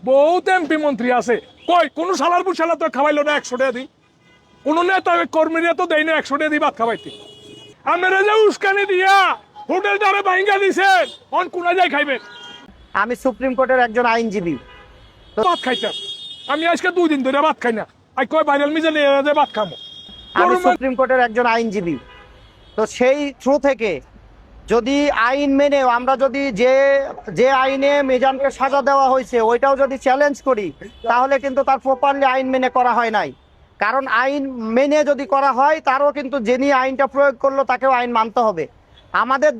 বহুত এমপি মন্ত্রী আছে, কই কোন সালার বুসালা তো খাওয়াইলো না 100 টাকা দি, কোন নেতা কর্মীরা তো দেয় না 100 টাকা দি ভাত খাওয়াইতে। আপনারা যে উস্কানি দিয়া হোটেল দ্বারা ভাঙ্গা দিছেন, অন কোন যায় খাইবেন? আমি সুপ্রিম কোর্টের একজন আইনজীবী। ভাত খাইতাম, আমি আজকে 2 দিন ধরে ভাত খাই না। আই কয় ভাইরাল মিজে নিয়ে ভাত খামো। আমি সুপ্রিম কোর্টের একজন আইনজীবী। তো সেই থ্রু থেকে যদি আইন মেনে আমরা যদি যে আইনে মিজানকে সাজা দেওয়া হয়েছে ওইটাও যদি চ্যালেঞ্জ করি, তাহলে কিন্তু তার প্রপারলি আইন মেনে করা হয় নাই। কারণ আইন মেনে যদি করা হয়, তারও কিন্তু যিনি আইনটা প্রয়োগ করলো তাকেও আইন মানতে হবে। আমাদের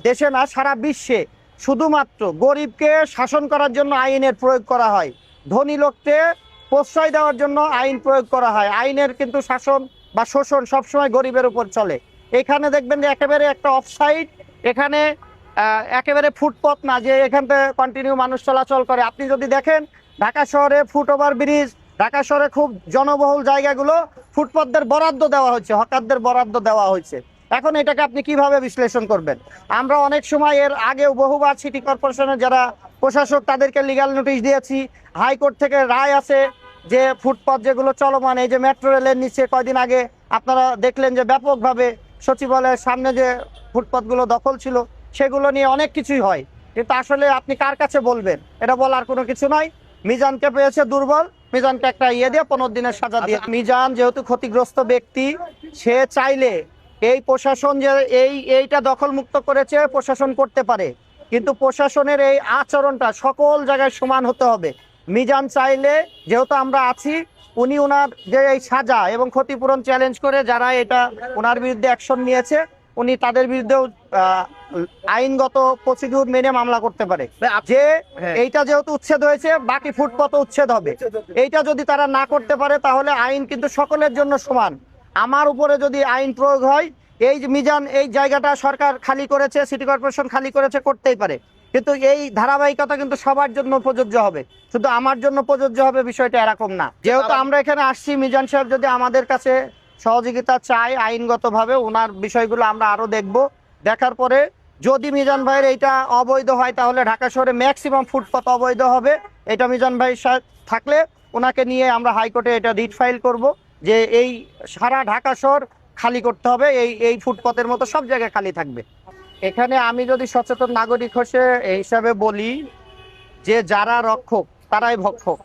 দেশে না, সারা বিশ্বে শুধুমাত্র গরিবকে শাসন করার জন্য আইনের প্রয়োগ করা হয়, ধনী লোককে প্রশ্রয় দেওয়ার জন্য আইন প্রয়োগ করা হয়। আইনের কিন্তু শাসন বা শোষণ সবসময় গরিবের উপর চলে। এখানে দেখবেন যে একেবারে একটা অফসাইড, এখানে একেবারে ফুটপথ না যে এখান থেকে কন্টিনিউ মানুষ চলাচল করে। আপনি যদি দেখেন ঢাকা শহরে ফুটওভার ব্রিজ, ঢাকা শহরে খুব জনবহুল জায়গাগুলো ফুটপথদের বরাদ্দ দেওয়া হচ্ছে, হকারদের বরাদ্দ দেওয়া হয়েছে। এখন এটাকে আপনি কিভাবে বিশ্লেষণ করবেন? আমরা অনেক সময় এর আগেও বহুবার সিটি কর্পোরেশনের যারা প্রশাসক তাদেরকে লিগ্যাল নোটিশ দিয়েছি। হাইকোর্ট থেকে রায় আছে যে ফুটপাথ যেগুলো চলমান, এই যে মেট্রো রেলের নিচে কয়দিন আগে আপনারা দেখলেন যে ব্যাপকভাবে সচিবালয়ের সামনে যে ফুটপাথগুলো দখল ছিল, সেগুলো নিয়ে অনেক কিছুই হয়। কিন্তু আসলে আপনি কার কাছে বলবেন? এটা বলার কোনো কিছু নয়। মিজানকে পেয়েছে দুর্বল, মিজানকে একটা দিয়ে 15 দিনের সাজা দিয়ে। মিজান যেহেতু ক্ষতিগ্রস্ত ব্যক্তি, সে চাইলে এই প্রশাসন যে এইটা দখল মুক্ত করেছে, প্রশাসন করতে পারে, কিন্তু প্রশাসনের এই আচরণটা সকল জায়গায় সমান হতে হবে। মিজান চাইলে, যেহেতু আমরা আছি, উনি ওনার যে এই সাজা এবং ক্ষতিপূরণ চ্যালেঞ্জ করে যারা এটা ওনার বিরুদ্ধে অ্যাকশন নিয়েছে, উনি তাদের বিরুদ্ধেও আইনগত প্রসিডিউর মেনে মামলা করতে পারে। যে এইটা যেহেতু উচ্ছেদ হয়েছে, বাকি ফুটপথ উচ্ছেদ হবে। এইটা যদি তারা না করতে পারে, তাহলে আইন কিন্তু সকলের জন্য সমান। আমার উপরে যদি আইন প্রয়োগ হয়, এই যে মিজান এই জায়গাটা সরকার খালি করেছে, সিটি কর্পোরেশন খালি করেছে, করতেই পারে, কিন্তু এই ধারাবাহিকতা কিন্তু সবার জন্য প্রযোজ্য হবে, শুধু আমার জন্য প্রযোজ্য হবে বিষয়টা এরকম না। যেহেতু আমরা এখানে আসছি, মিজান সাহেব যদি আমাদের কাছে সহযোগিতা চাই আইনগতভাবে, ওনার বিষয়গুলো আমরা আরো দেখব। দেখার পরে যদি মিজান ভাইয়ের এইটা অবৈধ হয়, তাহলে ঢাকা শহরে ম্যাক্সিমাম ফুটপাত অবৈধ হবে। এটা মিজান ভাই থাকলে ওনাকে নিয়ে আমরা হাইকোর্টে এটা রিট ফাইল করব যে এই সারা ঢাকা শহর খালি করতে হবে, এই ফুটপাতের মতো সব জায়গায় খালি থাকবে। এখানে আমি যদি সচেতন নাগরিক হিসাবে বলি যে যারা রক্ষক তারাই ভক্ষক।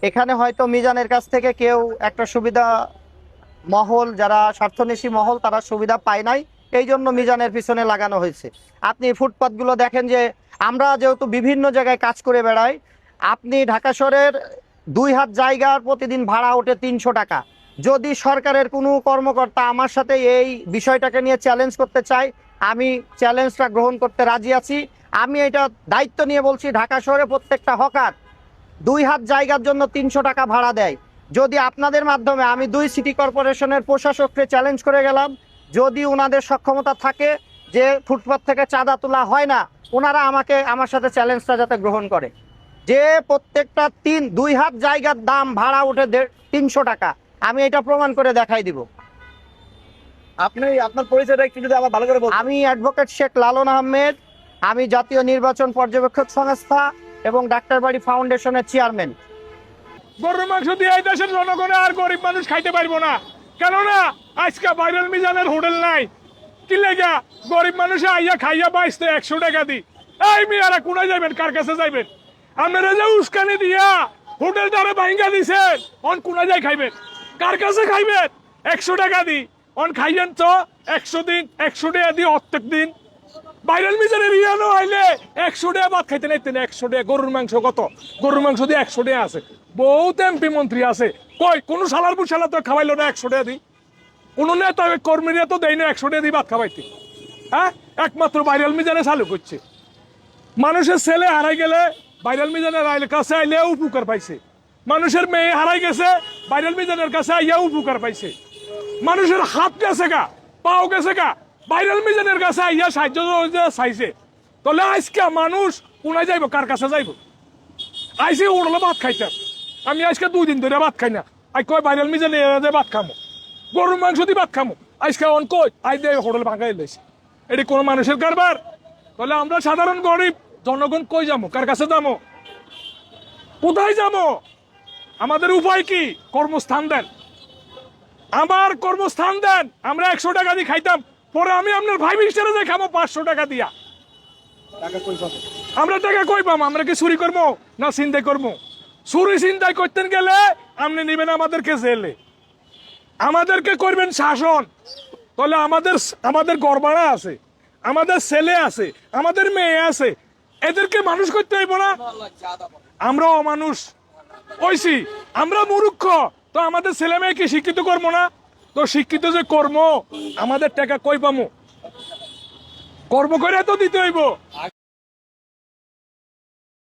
এখানে হয়তো মিজানের কাছ থেকে কেউ একটা সুবিধা মহল, যারা স্বার্থন্বেষী মহল, তারা সুবিধা পায় নাই, এই জন্য মিজানের পিছনে লাগানো হয়েছে। আপনি ফুটপাতগুলো দেখেন যে আমরা যেহেতু বিভিন্ন জায়গায় কাজ করে বেড়াই, আপনি ঢাকা শহরের 2 হাত জায়গার প্রতিদিন ভাড়া ওঠে 300 টাকা। যদি সরকারের কোনো কর্মকর্তা আমার সাথে এই বিষয়টাকে নিয়ে চ্যালেঞ্জ করতে চায়, আমি চ্যালেঞ্জটা গ্রহণ করতে রাজি আছি। আমি এটা দায়িত্ব নিয়ে বলছি, ঢাকা শহরে প্রত্যেকটা হকার 2 হাত জায়গার জন্য 300 টাকা ভাড়া দেয়। যদি আপনাদের মাধ্যমে আমি 2 সিটি কর্পোরেশনের প্রশাসককে চ্যালেঞ্জ করে গেলাম, যদি ওনাদের সক্ষমতা থাকে যে ফুটপাত থেকে চাঁদা তোলা হয় না, ওনারা আমার সাথে চ্যালেঞ্জটা যাতে গ্রহণ করে, যে প্রত্যেকটা 2 হাত জায়গার দাম ভাড়া উঠে 300 টাকা, আমি এটা প্রমাণ করে দেখাই দিব। আপনি আপনার পরিচয়টা একটু যদি আবার ভালো করে বলতেন। আমি অ্যাডভোকেট শেখ লালন আহমেদ, আমি জাতীয় নির্বাচন পর্যবেক্ষক সংস্থা এবং ডাক্তারবাড়ি ফাউন্ডেশনের চেয়ারম্যান। গরুর মাংস দিয়ে এই দেশের জনগণে আর গরিব মানুষ খাইতে পারবো না, কেননা আজকে ভাইরাল মিজানের হোটেল নাই। কি লেগা? গরিব মানুষে আইয়া খাইয়া বাইসতে 100 টাকা দি। এই মেয়ারা কোনায় যাবেন, কার কাছে যাইবেন? আপনারা যে উস্কানি দিয়া হোটেল দ্বারা ভাঙ্গা দিছেন, অন কোনায় যাই খাইবেন? কার কাছে খাইবেন? 100 টাকা দি অন খাইবেন তো 100 দিন, 100 টাকা দি প্রত্যেক দিন। ভাইরাল মিজানের ইয়ানো আইলে 100 টাকা ভাত খাইতে নাইতেন। 100 টাকা গরুর মাংস কত? গরুর মাংস দিয়ে 100 টাকা আছে। বহুত এমপি মন্ত্রী আছে, কই কোন সালার বুসালা তো খাওয়াইলো না 100 টাকা দি, কোন নেতা কর্মীরা তো দেয় না 100 টাকা দি ভাত খাওয়াইতে। হ্যাঁ, একমাত্র ভাইরাল মিজানে চালু করছে। মানুষের ছেলে হারাই গেলে ভাইরাল মিজানের কাছে আইলে উপকার পাইছে। মানুষের মেয়ে হারাই গেছে, ভাইরাল মিজানের কাছে আইয়া উপকার পাইছে। মানুষের হাত গেছে গা, পাও গেছে গা, ভাইরাল মিজানের কাছে আইয়া সাহায্য চাইছে। তাহলে আজকে মানুষ কোনায় যাইব, কার কাছে যাইব? আইসে উড়লে ভাত খাইতাম, আমি আজকে 2 দিন ধরে ভাত খাই না। আই কয় ভাইরাল মিজানে ভাত খামো, গরুর মাংস দিয়ে ভাত খামো। আজকে অন কই আই দিয়ে হোটেল ভাঙাই লেছে। এটি কোনো মানুষের কারবার? তাহলে আমরা সাধারণ গরিব জনগণ কই যাবো, কার কাছে যাবো? কোথায় যাবো? আমাদের উপায় কি? কর্মস্থান দেন, আমার কর্মস্থান দেন। আমরা 100 টাকা দিয়ে খাইতাম, পরে আমি আপনার ভাই মিস্টারে যাই খাবো 500 টাকা দিয়া। টাকা কই পাবে? আমরা টাকা কই পাবো? আমরা কি চুরি করবো না চিন্তাই করবো? চুরি চিন্তাই করতেন গেলে আপনি নিবেন আমাদেরকে জেলে, আমাদেরকে করবেন শাসন। তাহলে আমাদের গড়বাড়া আছে, আমাদের ছেলে আছে, আমাদের মেয়ে আছে, এদেরকে মানুষ করতে হইব না? আমরা অমানুষ হইছি, আমরা মূর্খ, তো আমাদের ছেলে মেয়েকে শিক্ষিত করবো না? তো শিক্ষিত যে কর্ম, আমাদের টাকা কই পামু? কর্ম করে তো দিতে হইব।